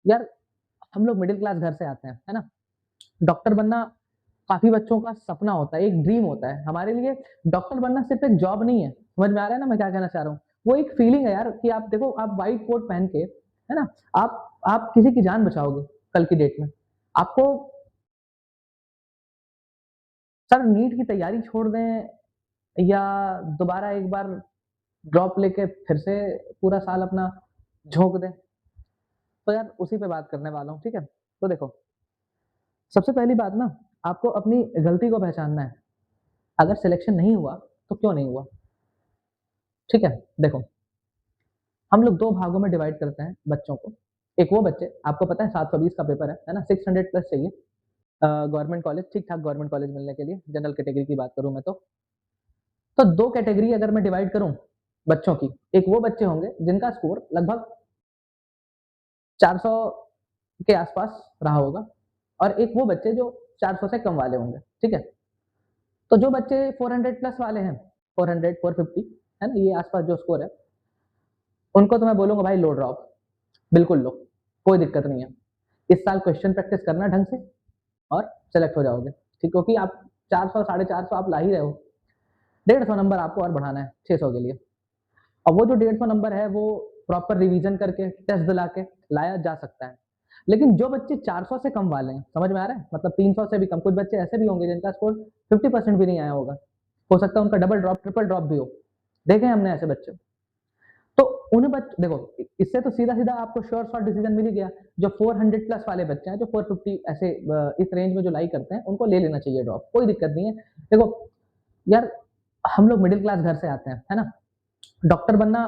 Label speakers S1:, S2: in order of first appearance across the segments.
S1: यार हम लोग मिडिल क्लास घर से आते हैं, है ना? डॉक्टर बनना काफ़ी बच्चों का सपना होता है, एक ड्रीम होता है। हमारे लिए डॉक्टर बनना सिर्फ़ एक जॉब नहीं है, समझ में आ रहा है ना मैं क्या कहना चाह रहा हूँ? वो एक फीलिंग है यार कि आप देखो आप व्हाइट कोट पहन के, है ना? आप किसी की जान बचाओगे कल की डेट में। आपको सर नीट की तैयारी छोड़ दें या दोबारा एक बार ड्रॉप लेके फिर से पूरा साल अपना झोंक दें, तो यार उसी पे बात करने वाला हूँ, ठीक है? तो देखो, सबसे पहली बात ना आपको अपनी गलती को पहचानना है। अगर सिलेक्शन नहीं हुआ, तो क्यों नहीं हुआ? ठीक है? देखो, हम लोग 2 भागों में डिवाइड करते हैं बच्चों को। एक वो बच्चे आपको पता है 720 का पेपर है ना? 600 प्लस चाहिए गवर्नमेंट कॉलेज ठीक-ठाक गवर्नमेंट कॉलेज मिलने के लिए, जनरल कैटेगरी की बात करूँ मैं तो। तो 2 कैटेगरी अगर मैं डिवाइड करूँ बच्चों की, एक वो बच्चे होंगे जिनका स्कोर लगभग 400 के आस-पास रहा होगा और एक वो बच्चे जो 400 से कम वाले होंगे, ठीक है? तो जो बच्चे 400 प्लस वाले हैं, 400, 450 है ना? ये आस-पास जो स्कोर है, उनको तो मैं बोलूँगा भाई लो ड्रॉप, बिल्कुल लो, कोई दिक्कत नहीं है। इस साल क्वेश्चन प्रैक्टिस करना ढंग से और सेलेक्ट हो जाओगे, ठीक? क्योंकि आप 400 साढ़े 400 आप ला ही रहे हो, 150 नंबर आपको और बढ़ाना है 600 के लिए। अब वो जो 150 नंबर है वो प्रॉपर रिवीजन करके, टेस्ट दिला के लाया जा सकता है। लेकिन जो बच्चे 400 से कम वाले हैं, समझ में आ रहा है? मतलब 300 से भी कम, कुछ बच्चे ऐसे भी होंगे जिनका स्कोर 50% भी नहीं आया होगा। हो सकता है उनका डबल ड्रॉप, ट्रिपल ड्रॉप भी हो। देखे हैं हमने ऐसे बच्चे। तो उन बच देखो इससे तो सीधा-सीधा आपको श्योर शॉट डिसीजन मिल ही गया। जो 400 प्लस वाले बच्चे हैं, जो 450 ऐसे इस रेंज में जो लाई करते हैं, उनको ले लेना चाहिए ड्रॉप, कोई दिक्कत नहीं है। देखो यार हम लोग मिडिल क्लास घर से आते हैं, है ना? डॉक्टर बनना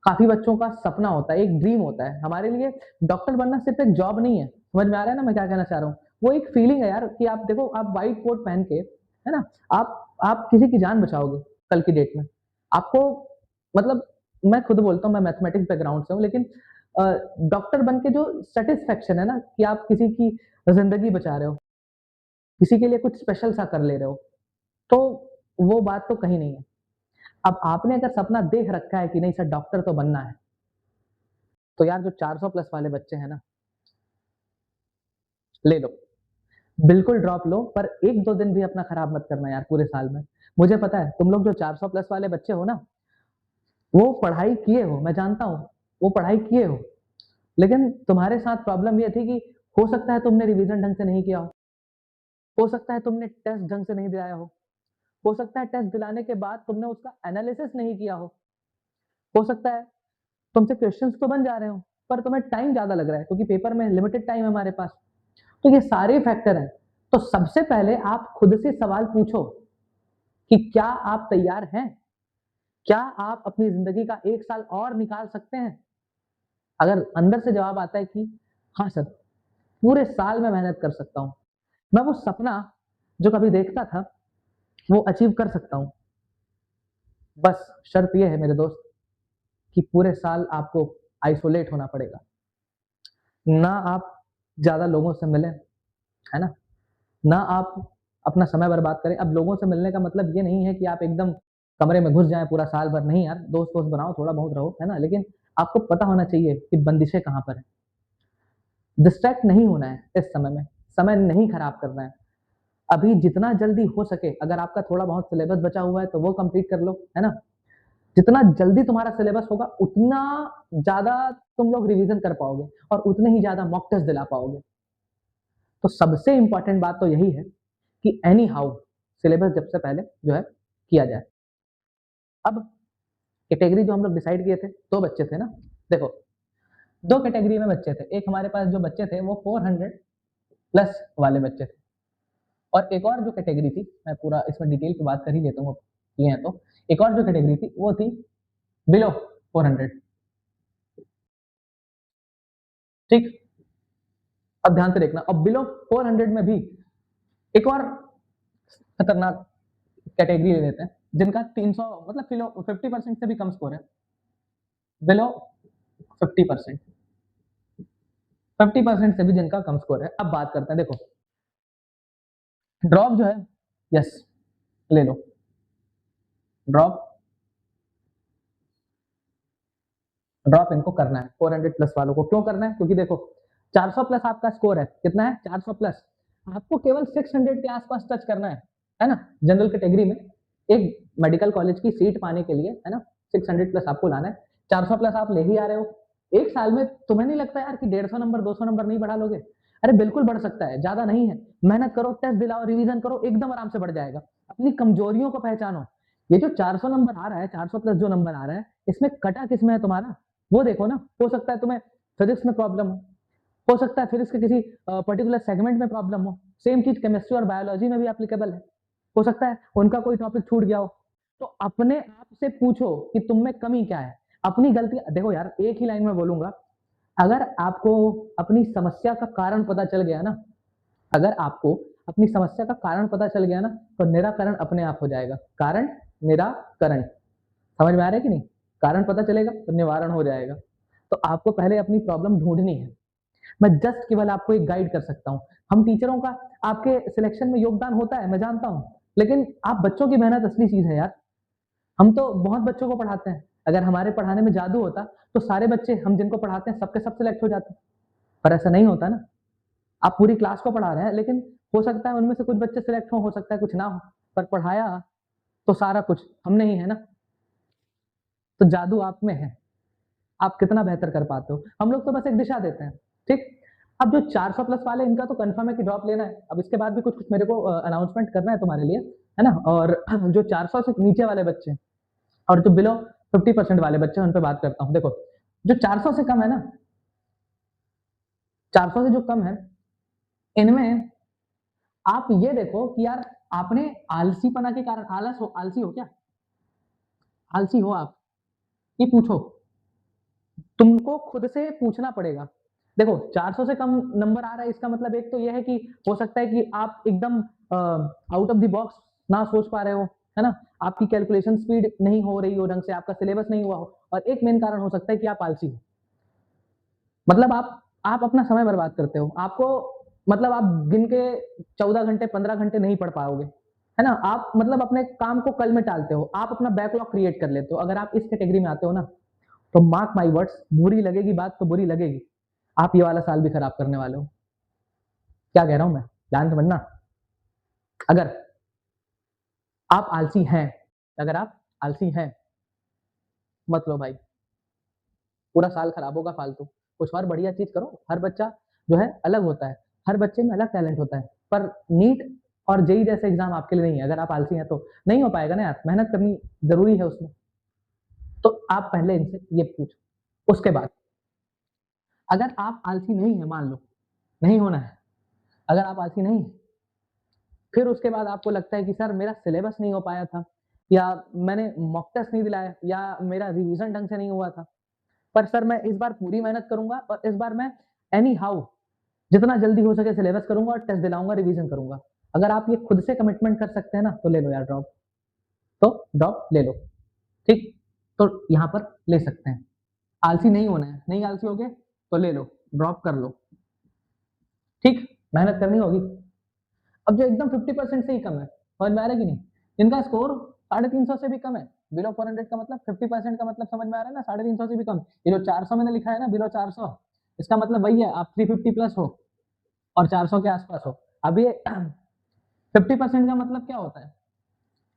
S1: काफ़ी बच्चों का सपना होता है, एक ड्रीम होता है। हमारे लिए डॉक्टर बनना सिर्फ़ एक जॉब नहीं है, समझ में आ रहा है ना मैं क्या कहना चाह रहा हूँ? वो एक फीलिंग है यार कि आप देखो आप व्हाइट कोट पहन के, है ना? आप किसी की जान बचाओगे कल की डेट में। आपको मतलब मैं खुद बोलता हूँ मैं मैथमेटिक्स बैकग्राउंड से हूँ लेकिन अ, डॉक्टर बन के जो सैटिस्फैक्शन है ना कि आप किसी की ज़िंदगी बचा रहे हो, किसी के लिए कुछ स्पेशल सा कर ले रहे हो, तो वो बात तो कहीं नहीं है। अब आपने अगर सपना देख रखा है कि नहीं सर डॉक्टर तो बनना है, तो यार जो 400 प्लस वाले बच्चे हैं ना, ले लो। बिल्कुल ड्रॉप लो पर 1-2 दिन भी अपना खराब मत करना यार पूरे साल में। मुझे पता है तुम लोग जो 400 प्लस वाले बच्चे हो ना, वो पढ़ाई किए हो, मैं जानता हूँ, वो पढ़ाई किए हो। लेकिन तुम्हारे साथ प्रॉब्लम ये थी कि हो सकता है तुमने रिवीजन ढंग से नहीं किया हो सकता है तुमने टेस्ट ढंग से नहीं दिलाया हो सकता है टेस्ट दिलाने के बाद तुमने उसका एनालिसिस नहीं किया हो सकता है तुमसे क्वेश्चंस तो बन जा रहे हो, पर तुम्हें टाइम ज़्यादा लग रहा है क्योंकि पेपर में लिमिटेड टाइम है हमारे पास। तो ये सारे फैक्टर हैं। तो सबसे पहले आप खुद से सवाल पूछो कि क्या आप तैयार हैं? क्या आप अपनी ज़िंदगी का 1 साल और निकाल सकते हैं? अगर अंदर से जवाब आता है कि हाँ सर, पूरे साल मैं मेहनत कर सकता हूँ। मैं वो सपना जो कभी देखता था, वो अचीव कर सकता हूँ। बस शर्त ये है मेरे दोस्त कि पूरे साल आपको आइसोलेट होना पड़ेगा। ना आप ज़्यादा लोगों से मिलें, है ना? ना आप अपना समय बर्बाद करें। अब लोगों से मिलने का मतलब ये नहीं है कि आप एकदम कमरे में घुस जाएँ पूरा साल भर, नहीं यार, दोस्त-वोस्त बनाओ, थोड़ा बहुत रहो, है ना? लेकिन आपको पता होना चाहिए कि बंदिशें कहाँ पर हैं। डिस्ट्रैक्ट नहीं होना है इस समय में, समय नहीं खराब करना है। अभी जितना जल्दी हो सके अगर आपका थोड़ा बहुत सिलेबस बचा हुआ है तो वो कंप्लीट कर लो, है ना? जितना जल्दी तुम्हारा सिलेबस होगा उतना ज़्यादा तुम लोग रिवीज़न कर पाओगे और उतने ही ज़्यादा मॉक टेस्ट दिला पाओगे। तो सबसे इम्पोर्टेंट बात तो यही है कि एनी हाउ सिलेबस जब से पहले जो है किया जाए। अब कैटेगरी जो हम लोग डिसाइड किए थे, 2 बच्चे थे ना? देखो, 2 कैटेगरी में बच्चे थे। एक हमारे पास जो बच्चे थे वो 400 प्लस वाले बच्चे थे और एक और जो कैटेगरी थी, मैं पूरा इसमें डिटेल पे बात कर ही लेता हूँ, किए हैं तो। एक और जो कैटेगरी थी वो थी बिलो 400 ठीक? अब ध्यान से देखना अब बिलो 400 में भी एक और खतरनाक कैटेगरी ले लेते हैं, जिनका 300 मतलब फिलो 50% से भी कम स्कोर है। बिलो 50% 50% से भी जिनका कम स्कोर है। अब बात करते हैं देखो, ड्रॉप जो है यस ले लो। ड्रॉप ड्रॉप इनको करना है 400 प्लस वालों को। क्यों करना है? क्योंकि देखो 400 प्लस आपका स्कोर है, कितना है 400 प्लस, आपको केवल 600 के आसपास टच करना है ना, जनरल कैटेगरी में एक मेडिकल कॉलेज की सीट पाने के लिए, है ना, 600 प्लस आपको लाना है। 400 प्लस आप ले ही आ रहे हो, एक साल में तुम्हें नहीं लगता यार कि 150 नंबर 200 नंबर नहीं बढ़ा लोगे? अरे बिल्कुल बढ़ सकता है, ज्यादा नहीं है, मेहनत करो, टेस्ट दिलाओ, रिवीजन करो, एकदम आराम से बढ़ जाएगा। अपनी कमजोरियों को पहचानो। ये जो 400 नंबर आ रहा है, 400 प्लस जो नंबर आ रहा है, इसमें कटा किसमें है तुम्हारा, वो देखो ना। हो सकता है तुम्हें फिजिक्स में प्रॉब्लम हो सकता है फिजिक्स के किसी पर्टिकुलर सेगमेंट में प्रॉब्लम हो, सेम चीज केमिस्ट्री और बायोलॉजी में भी एप्लीकेबल है, हो सकता है उनका कोई टॉपिक छूट गया हो। तो अपने आप से पूछो कि तुम में कमी क्या है, अपनी गलती देखो यार, एक ही लाइन में बोलूंगा, अगर आपको अपनी समस्या का कारण पता चल गया ना, अगर आपको अपनी समस्या का कारण पता चल गया ना, तो निराकरण अपने आप हो जाएगा। कारण निराकरण, समझ में आ रहा है कि नहीं? कारण पता चलेगा तो निवारण हो जाएगा। तो आपको पहले अपनी प्रॉब्लम ढूंढनी है। मैं जस्ट केवल आपको एक गाइड कर सकता हूँ। हम टीचरों का आपके सिलेक्शन में योगदान होता है, मैं जानता हूँ, लेकिन आप बच्चों की मेहनत असली चीज है यार। हम तो बहुत बच्चों को पढ़ाते हैं, अगर हमारे पढ़ाने में जादू होता तो सारे बच्चे हम जिनको पढ़ाते हैं सबके सब सिलेक्ट हो जाते, पर ऐसा नहीं होता ना। आप पूरी क्लास को पढ़ा रहे हैं, लेकिन हो सकता है उनमें से कुछ बच्चे सिलेक्ट हो सकता है कुछ ना हो, पर पढ़ाया तो सारा कुछ हमने ही है ना। तो जादू आप में है, आप कितना बेहतर कर पाते हो। हम लोग तो बस एक दिशा देते हैं, ठीक। अब जो 400 प्लस वाले, इनका तो कंफर्म है कि ड्रॉप लेना है। अब इसके बाद भी कुछ कुछ मेरे को अनाउंसमेंट करना है तुम्हारे लिए, है ना। और जो 400 से नीचे वाले बच्चे और जो बिलो 50% वाले बच्चे, उन पे बात करता हूँ। देखो, जो 400 से कम है ना, 400 से जो कम है, इनमें आप ये देखो कि यार आपने आलसीपना के कारण, आलसी हो क्या, आलसी हो आप, ये पूछो। तुमको खुद से पूछना पड़ेगा। देखो 400 से कम नंबर आ रहा है, इसका मतलब एक तो यह है कि हो सकता है कि आप एकदम आउट ऑफ द बॉक्स ना सोच पा रहे हो, है ना, आपकी कैलकुलेशन स्पीड नहीं हो रही हो ढंग से, आपका सिलेबस नहीं हुआ हो, और एक मेन कारण हो सकता है कि आप आलसी हो। मतलब आप अपना समय बर्बाद करते हो, आपको मतलब आप गिन के 14 घंटे 15 घंटे नहीं पढ़ पाओगे, है ना। आप मतलब अपने काम को कल में टालते हो, आप अपना बैकलॉग क्रिएट कर लेते हो। अगर आप इस कैटेगरी में आते हो ना, तो मार्क माई वर्ड्स, बुरी लगेगी बात तो बुरी लगेगी, आप ये वाला साल भी खराब करने वाले हो। क्या कह रहा हूं मैं, ध्यान समझना। अगर आप आलसी हैं, अगर आप आलसी हैं, मत लो भाई, पूरा साल खराब होगा फालतू। कुछ और बढ़िया चीज करो। हर बच्चा जो है अलग होता है, हर बच्चे में अलग टैलेंट होता है, पर नीट और जेई जैसे एग्जाम आपके लिए नहीं है। अगर आप आलसी हैं तो नहीं हो पाएगा ना यार, मेहनत करनी जरूरी है उसमें। तो आप पहले इनसे ये पूछो, उसके बाद अगर आप आलसी नहीं है, मान लो नहीं होना है, अगर आप आलसी नहीं है, फिर उसके बाद आपको लगता है कि सर मेरा सिलेबस नहीं हो पाया था, या मैंने मॉक टेस्ट नहीं दिलाया, या मेरा रिवीजन ढंग से नहीं हुआ था, पर सर मैं इस बार पूरी मेहनत करूंगा और इस बार मैं एनी हाउ जितना जल्दी हो सके सिलेबस करूंगा और टेस्ट दिलाऊंगा, रिवीजन करूंगा। अगर आप ये खुद से कमिटमेंट कर सकते हैं ना, तो ले लो यार ड्रॉप, तो ड्रॉप ले लो, ठीक। तो यहाँ पर ले सकते हैं, आलसी नहीं होना है, नहीं आलसी हो गए तो ले लो, ड्रॉप कर लो, ठीक। मेहनत करनी होगी। अब जो एकदम 50% से ही कम है, समझ में आ रहा है कि नहीं, जिनका स्कोर 350 से भी कम है, बिलो 400 का मतलब 50% का मतलब समझ में आ रहा है ना, 350 से भी कम। ये जो 400 मैंने लिखा है ना, बिलो 400, इसका मतलब वही है, आप 350 प्लस हो और 400 के आसपास हो। अब ये 50% का मतलब क्या होता है,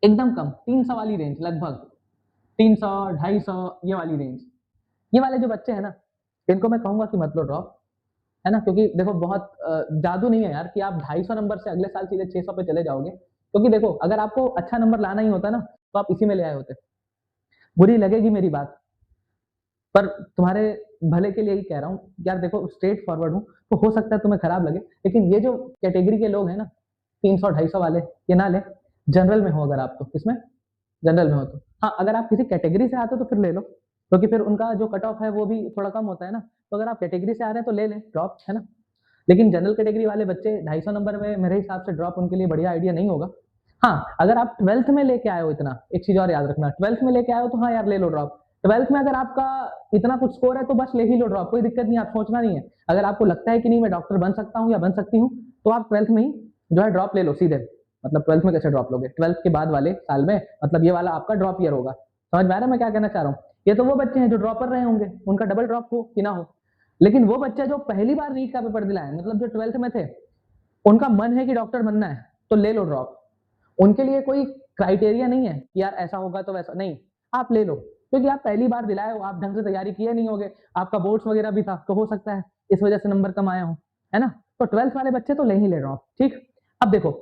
S1: एकदम कम, 300 वाली रेंज, लगभग 300 250, ये वाली रेंज। ये वाले जो बच्चे हैं ना, इनको मैं कहूंगा कि मत लो ड्रॉप, है ना, क्योंकि देखो बहुत जादू नहीं है यार कि आप 250 नंबर से अगले साल सीधे 600 पे चले जाओगे। क्योंकि देखो अगर आपको अच्छा नंबर लाना ही होता ना, तो आप इसी में ले आए होते। बुरी लगेगी मेरी बात, पर तुम्हारे भले के लिए ही कह रहा हूँ यार। देखो स्ट्रेट फॉरवर्ड हूँ, तो हो सकता है तुम्हें खराब लगे, लेकिन ये जो कैटेगरी के लोग हैं ना, 300 250 वाले, ये ना ले। जनरल में हो अगर आप, तो किसमें, जनरल में हो तो हाँ, अगर आप किसी कैटेगरी से आते हो तो फिर ले लो, क्योंकि फिर उनका जो कट ऑफ है वो भी थोड़ा कम होता है ना। तो अगर आप कैटेगरी से आ रहे हैं तो ले लें ड्रॉप, है ना। लेकिन जनरल कैटेगरी वाले बच्चे 250 नंबर में, मेरे हिसाब से ड्रॉप उनके लिए बढ़िया आइडिया नहीं होगा। हाँ, अगर आप 12th में लेके आए हो इतना, एक चीज और याद रखना, 12th में लेके आए हो तो हाँ यार ले लो ड्रॉप। 12th में अगर आपका इतना कुछ स्कोर है तो बस ले ही लो ड्रॉप, कोई दिक्कत नहीं, आप सोचना नहीं है। अगर आपको लगता है कि नहीं मैं डॉक्टर बन सकता हूँ या बन सकती हूँ, तो आप 12th में ही जो है ड्रॉप ले लो सीधे। मतलब 12th में कैसे ड्रॉप लोगे, 12th के बाद वाले साल में, मतलब ये वाला आपका ड्रॉप ईयर होगा। समझ में आ रहा है मैं क्या कहना चाह रहा हूँ। ये तो वो बच्चे हैं जो ड्रॉपर रहे होंगे, उनका डबल ड्रॉप हो कि ना हो। लेकिन वो बच्चे जो पहली बार नीट का पेपर दिलाए, मतलब जो 12th में थे, उनका मन है कि डॉक्टर बनना है, तो ले लो ड्रॉप। उनके लिए कोई क्राइटेरिया नहीं है कि यार ऐसा होगा तो वैसा नहीं, आप ले लो, क्योंकि आप पहली बार दिलाए हो, आप ढंग से तैयारी किए नहीं होगे, आपका बोर्ड्स वगैरह भी था, तो हो सकता है इस वजह से नंबर कम आया हो, है ना? तो 12th वाले बच्चे तो ले ही ले ड्रॉप, ठीक? अब देखो,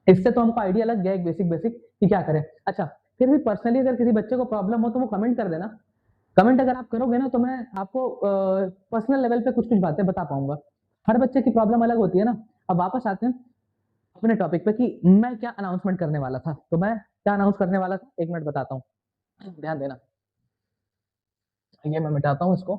S1: इससे तो हमको आइडिया लग गया एक बेसिक बेसिक कि क्या करें। अच्छा, फिर भी पर्सनली अगर किसी बच्चे को प्रॉब्लम हो तो वो कमेंट कर देना। कमेंट अगर आप करोगे ना तो मैं आपको पर्सनल लेवल पे कुछ कुछ बातें बता पाऊंगा। हर बच्चे की प्रॉब्लम अलग होती है ना। अब वापस आते हैं अपने टॉपिक पे कि मैं क्या अनाउंसमेंट करने वाला था। तो मैं क्या अनाउंस करने वाला था, एक मिनट बताता हूँ, ध्यान देना। ये मैं मिटाता हूँ इसको।